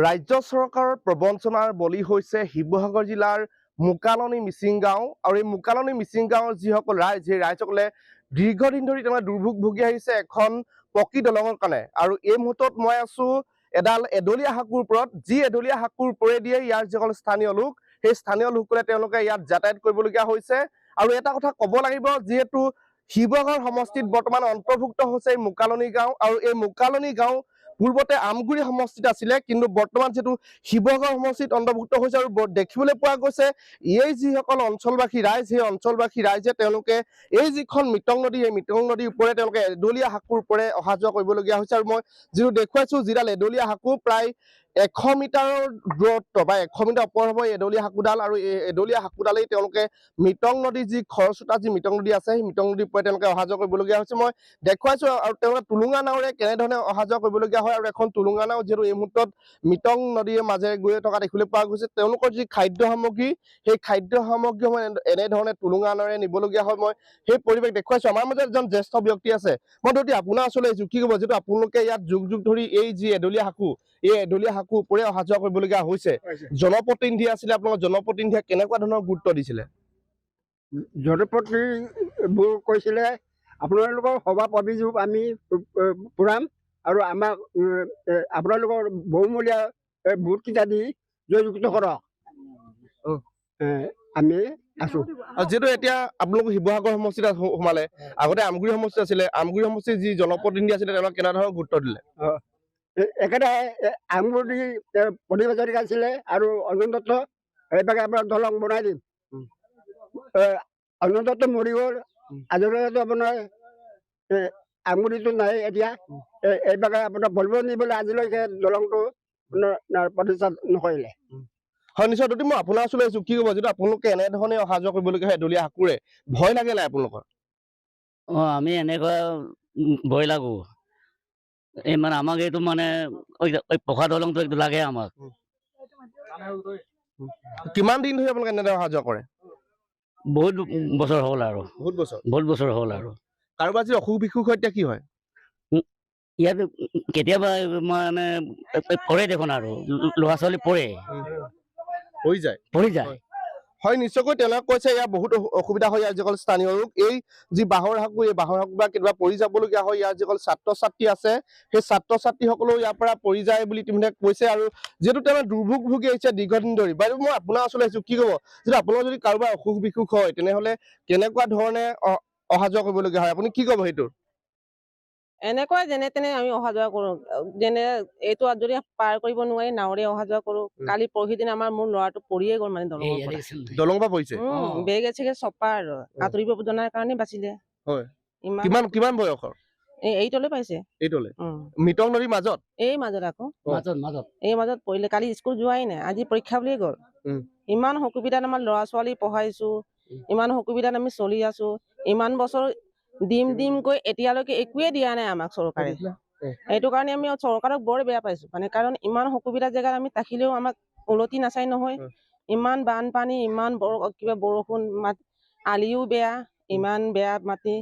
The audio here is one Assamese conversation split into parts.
ৰাজ্য চৰকাৰৰ প্ৰবঞ্চনাৰ বলি হৈছে শিৱসাগৰ জিলাৰ মুকালনি মিচিং গাঁও আৰু এই মুকালনি মিচিং গাঁৱৰ যিসকল ৰাইজ সেই ৰাইজসকলে দীৰ্ঘদিন ধৰি তেওঁলোকে দুৰ্ভোগ ভুগি আহিছে এখন পকী দলঙৰ কাৰণে। আৰু এই মুহূৰ্তত মই আছো এডাল এডলীয়া হাকুৰ ওপৰত, যি এডলীয়া হাকুৰ ওপৰেদিয়ে ইয়াৰ যিসকল স্থানীয় লোক সেই স্থানীয় লোকসকলে তেওঁলোকে ইয়াত যাতায়াত কৰিবলগীয়া হৈছে। আৰু এটা কথা ক'ব লাগিব, যিহেতু শিৱসাগৰ সমষ্টিত বৰ্তমান অন্তৰ্ভুক্ত হৈছে এই মুকালনি গাঁও, আৰু এই মুকালনি গাঁও পূৰ্বতে আমগুৰি সমষ্টিত আছিলে, কিন্তু বৰ্তমান যেটো শিৱসাগৰ সমষ্টিত অন্তৰ্ভুক্ত হৈছে। আৰু দেখিবলৈ পোৱা গৈছে এই যিসকল অঞ্চলবাসী ৰাইজ, সেই অঞ্চলবাসী ৰাইজে তেওঁলোকে এই যিখন মিটং নদী, এই মিটং নদীৰ ওপৰে তেওঁলোকে এডলীয়া হাকুৰ ওপৰে অহা যোৱা কৰিবলগীয়া হৈছে। আৰু মই যিটো দেখুৱাইছো, যিডাল এডলীয়া হাকু প্ৰায় 100 মিটাৰৰ দূৰত্ব বা 100 মিটাৰ ওপৰ হ'ব এই এডলীয়া হাকুডাল। আৰু এই এডলীয়া হাকুডালেই তেওঁলোকে মিটং নদী, যি খৰচোতা যি মিটং নদী আছে, সেই মিটং নদীৰ ওপৰে তেওঁলোকে অহা যোৱা কৰিবলগীয়া হৈছে। মই দেখুৱাইছো। আৰু তেওঁলোকে টুলুঙা নাওৰে কেনেধৰণে অহা যোৱা কৰিবলগীয়া হয়, আৰু এখন টুলুঙা নাও যিহেতু এই মুহূৰ্তত মিটং নদীৰ মাজেৰে গৈ থকা দেখিবলৈ পোৱা গৈছে। তেওঁলোকৰ যি খাদ্য সামগ্ৰী, সেই খাদ্য সামগ্ৰীসমূহ এনেধৰণে টুলুঙা নাওৰে নিবলগীয়া হয়। মই সেই পৰিৱেশ দেখুৱাইছো। আমাৰ মাজত এজন জ্যেষ্ঠ ব্যক্তি আছে, মই যদি আপোনাৰ ওচৰলৈ আহিছো, কি ক'ব যিটো আপোনালোকে ইয়াত যুগ যুগ ধৰি এই যি এডলীয়া হাকু, এই এডলীয়া হাকু ওপৰে অহা যোৱা কৰিবলগীয়া হৈছে, জনপ্ৰতিনিধি আছিলে আপোনালোকৰ, জনপ্ৰতিনিধিয়ে কেনেকুৱা ধৰণৰ গুৰুত্ব দিছিলে? জনপ্ৰতিনিধিবোৰ কৈছিলে আপোনালোকৰ সভা অভিযোগ আমি পুৰাম আৰু আমাক আপোনালোকৰ বহুমূলীয়া ভোটকেইটা দি জয়যুক্ত কৰক। আমি আছো। যিহেতু এতিয়া আপোনালোক শিৱসাগৰ সমষ্টিত সোমালে, আগতে আমগুৰি সমষ্টি আছিলে, আমগুৰি সমষ্টিৰ যি জনপ্ৰতিনিধি আছিলে তেওঁলোকে কেনেধৰণৰ গুৰুত্ব দিলে? একেটা আমগুৰি প্ৰতিবাদী আছিলে আৰু অঞ্জন দত্ত এইভাগে আপোনাৰ দলং বনাই দিম। অঞ্জন দত্ত মৰি গ'ল, আজিলৈকে আপোনাৰ আমগুৰিটো নাই। এতিয়া এইভাগে আপোনাৰ বলব নিবলৈ আজিলৈকে দলংটো প্ৰতিষ্ঠা নকৰিলে। হয়, নিশ্চয়। যদি মই আপোনাৰ ওচৰলৈ আহিছো, কি ক'ব যিটো আপোনালোকে এনেধৰণে অহা যোৱা কৰিবলগীয়া হয় এডলীয়া হাকুৰে, ভয় লাগে নাই আপোনালোকৰ? আমি এনেকুৱা ভয় লাগো। এই মানে আমাক এইটো মানে পকা দলংটো এইটো লাগে আমাক। কিমান দিন ধৰি আপোনালোকে এনেদৰে অহা যোৱা কৰে? বহুত বছৰ হ'ল আৰু। বহুত বছৰ হ'ল আৰু। কাৰোবাৰ যি অসুখ বিসুখ হয় তেতিয়া কি হয়? ইয়াত কেতিয়াবা মানে পৰে দেখোন, আৰু ল'ৰা ছোৱালী পৰি যায়। হয়, নিশ্চয়কৈ তেওঁলোকে কৈছে ইয়াৰ বহুত অসুবিধা হয়। ইয়াৰ যিসকল স্থানীয় লোক, এই যি বাঁহৰ হাকু, এই বাঁহৰ হাকু বা কেতিয়াবা পৰি যাবলগীয়া হয়। ইয়াৰ যিসকল ছাত্ৰ ছাত্ৰী আছে, সেই ছাত্ৰ ছাত্ৰীসকলেও ইয়াৰ পৰা পৰি যায় বুলি তেওঁলোকে কৈছে। আৰু যিহেতু তেওঁলোকে দুৰ্ভোগ ভুগি আহিছে দীৰ্ঘদিন ধৰি। বাইদেউ, মই আপোনাৰ ওচৰলৈ আহিছো, কি ক'ব যিটো আপোনালোকৰ যদি কাৰোবাৰ অসুখ বিসুখ হয় তেনেহ'লে কেনেকুৱা ধৰণে অহা যোৱা কৰিবলগীয়া হয়, আপুনি কি ক'ব সেইটো? এনেকুৱা যেনে তেনে আমি অহা যোৱা কৰো। যেনে এইটো যদি পাৰ কৰিব নোৱাৰি নাওৰে অহা যোৱা কৰো। কালি পৰহি দিনা মোৰ ল'ৰাটো পৰিয়ে গ'ল, মানে দলং পৰা পৰিছে। বেগে চেগে চপা আৰু আঁতৰিব জনাৰ কাৰণে বাচিলে। কিমান বয়সৰ? 8লৈ পাইছে। মিটং নদীৰ মাজত? এই মাজত আকৌ এই মাজত পৰিলে। কালি স্কুল যোৱাই নাই, আজি পৰীক্ষা বুলিয়ে গ'ল। ইমান অসুবিধাত আমাৰ ল'ৰা ছোৱালী পঢ়াইছো, ইমান অসুবিধাত আমি চলি আছো। ইমান বছৰ দিম কৈ এতিয়ালৈকে একোৱে দিয়া নাই আমাক চৰকাৰে। সেইটো কাৰণে আমি চৰকাৰক বৰ বেয়া পাইছো, মানে কাৰণ ইমান অসুবিধা জেগাত আমি থাকিলেও আমাক উলটি নাচাই নহয়। ইমান বানপানী, ইমান কিবা বৰষুণ, আলিও বেয়া, ইমান বেয়া মাটি,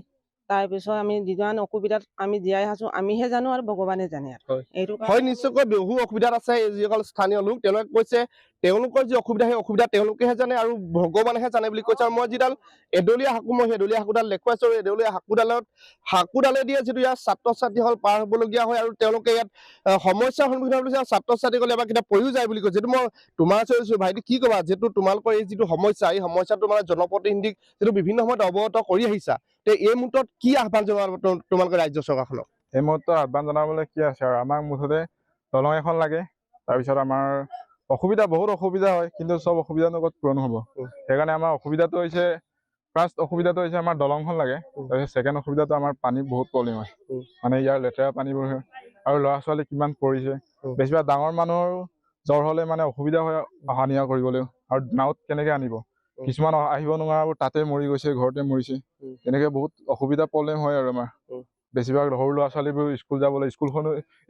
তাৰপিছত আমি যিমান অসুবিধাত আমি জীয়াই আছো আমিহে জানো আৰু ভগৱানে জানে। হয়, নিশ্চয়কৈ বহু অসুবিধাত আছে এই যিসকল স্থানীয় লোক। তেওঁলোকে কৈছে তেওঁলোকৰ যি অসুবিধা, সেই অসুবিধা তেওঁলোকেহে জানে আৰু ভগৱানেহে জানে বুলি কৈছে। আৰু মই যিডাল এডলীয়া হাকু, মই সেই এডলীয়া হাকুডাল দেখুৱাইছো। এডলীয়া হাকুডালেদিয়ে যিটো ইয়াৰ ছাত্ৰ ছাত্ৰীসকল পাৰ হ'বলগীয়া হয়, আৰু তেওঁলোকে ইয়াত সমস্যাৰ সন্মুখীন হ'বলগীয়া ছাত্ৰ ছাত্ৰীসকলে এবাৰ কেতিয়াবা পৰিও যায় বুলি কৈছে। যিটো মই তোমাৰ ওচৰত ভাইটি, কি ক'বা যিহেতু তোমালোকৰ এই যিটো সমস্যা, এই সমস্যাটো মানে জনপ্ৰতিনিধিক যিটো বিভিন্ন সময়ত অৱগত কৰি আহিছা, এই মুহূৰ্তত কি আহ্বান জনাব তোমালোকে ৰাজ্য চৰকাৰখনক? এই মুহূৰ্তত আহ্বান জনাবলৈ কি আছে আৰু, আমাক মুঠতে দলং এখন লাগে। তাৰপিছত আমাৰ বহুত অসুবিধা হয়, কিন্তু চব অসুবিধানো ক'ত পূৰণ হ'ব। সেইকাৰণে আমাৰ অসুবিধাটো হৈছে, ফাৰ্ষ্ট অসুবিধাটো হৈছে আমাৰ দলংখন লাগে। তাৰপিছত ছেকেণ্ড অসুবিধাটো আমাৰ পানী বহুত প্ৰব্লেম হয়, মানে ইয়াৰ লেতেৰা পানীবোৰ হয়। আৰু ল'ৰা ছোৱালী কিমান পৰিছে, বেছিভাগ ডাঙৰ মানুহৰ জ্বৰ হ'লে মানে অসুবিধা হয় অহা নিয়া কৰিবলৈ। আৰু নাৱত কেনেকে আনিব, কিছুমান আহিব নোৱাৰাবোৰ তাতে মৰি গৈছে, ঘৰতে মৰিছে। তেনেকে বহুত অসুবিধা প্ৰব্লেম হয় আৰু আমাৰ। বেছিভাগ সৰু ল'ৰা ছোৱালীবোৰ স্কুল যাবলৈ,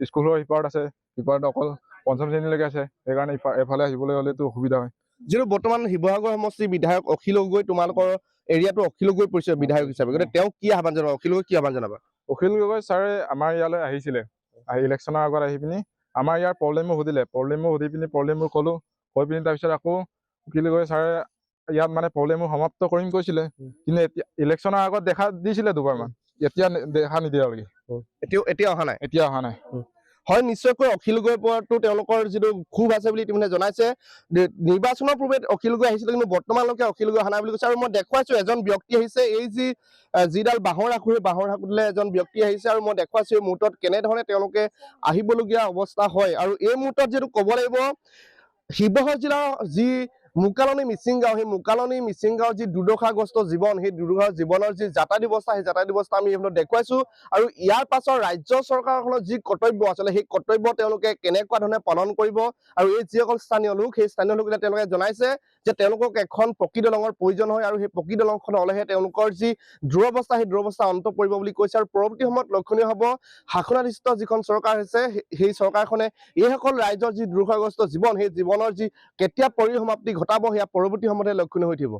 স্কুলৰ সিপাৰত আছে, সিপাৰত অকল 5ম শ্ৰেণীলৈকে আছে। সেইকাৰণে এফালে আহিবলৈ হ'লেতো অসুবিধা হয়। যিটো বৰ্তমান শিৱসাগৰ সমষ্টিৰ বিধায়ক অখিল গগৈ, তোমালোকৰ এৰিয়াটো অখিল গগৈ পৰিছে বিধায়ক হিচাপে, গতিকে তেওঁক কি আহ্বান জনাবা? অখিল গগৈ কি আহ্বান জনাবা? অখিল গগৈ ছাৰে আমাৰ ইয়ালৈ আহিছিলে, ইলেকশ্যনৰ আগত আহি পিনি আমাৰ ইয়াৰ প্ৰব্লেমবোৰ সুধিলে, প্ৰব্লেমবোৰ সুধি পিনি প্ৰব্লেমবোৰ ক'লো, কৈ পিনি তাৰপিছত আকৌ উকিল গৈ ছাৰে ইয়াত মানে প্ৰব্লেমবোৰ সমাপ্ত কৰিম কৈছিলে, কিন্তু এতিয়া ইলেকশ্যনৰ আগত দেখা দিছিলে দুবাৰমান, এতিয়া দেখা নিদিয়ে আৰু এতিয়া অহা নাই। এতিয়া অহা নাই। হয়, নিশ্চয়কৈ অখিল গগৈৰ ওপৰতো তেওঁলোকৰ যিটো ক্ষোভ আছে বুলি ইতিমধ্যে জনাইছে। নিৰ্বাচনৰ পূৰ্বে অখিল গগৈ আহিছিলে, কিন্তু বৰ্তমানলৈকে অখিল গগৈ অহা নাই বুলি কৈছে। আৰু মই দেখুৱাইছো এজন ব্যক্তি আহিছে, এই যিডাল বাঁহৰ আখু, সেই বাঁহৰ আখুটোলে এজন ব্যক্তি আহিছে, আৰু মই দেখুৱাইছো এই মুহূৰ্তত কেনেধৰণে তেওঁলোকে আহিবলগীয়া অৱস্থা হয়। আৰু এই মুহূৰ্তত যিহেতু ক'ব লাগিব, শিৱসাগৰ জিলাৰ যি মোকালনী মিচিং গাঁও, সেই মোকালনী মিচিং গাঁৱৰ যি দুৰ্দশাগ্ৰস্ত জীৱন, সেই দুৰ্দশা জীৱনৰ যি যাতায়াত ব্যৱস্থা, সেই যাতায়াত ব্যৱস্থা আমি এইবিলাক দেখুৱাইছো। আৰু ইয়াৰ পাছত ৰাজ্য চৰকাৰখনৰ যি কৰ্তব্য আচলতে সেই কৰ্তব্য তেওঁলোকে কেনেকুৱা ধৰণে পালন কৰিব, আৰু এই যিসকল স্থানীয় লোক, সেই স্থানীয় লোকসকলে তেওঁলোকে জনাইছে যে তেওঁলোকক এখন পকী দলঙৰ প্ৰয়োজন হয়, আৰু সেই পকী দলংখন হ'লেহে তেওঁলোকৰ যি দুৰৱস্থা, সেই দুৰৱস্থা অন্ত পৰিব বুলি কৈছে। আৰু পৰৱৰ্তী সময়ত লক্ষণীয় হ'ব, শাসনাধিষ্ঠ যিখন চৰকাৰ হৈছে, সেই চৰকাৰখনে এইসকল ৰাইজৰ যি দুৰ্দশাগ্ৰস্ত জীৱন, সেই জীৱনৰ যি কেতিয়া পৰিসমাপ্তি ঘটাব, সেয়া পৰৱৰ্তী সময়তে লক্ষণীয় হৈ থাকিব।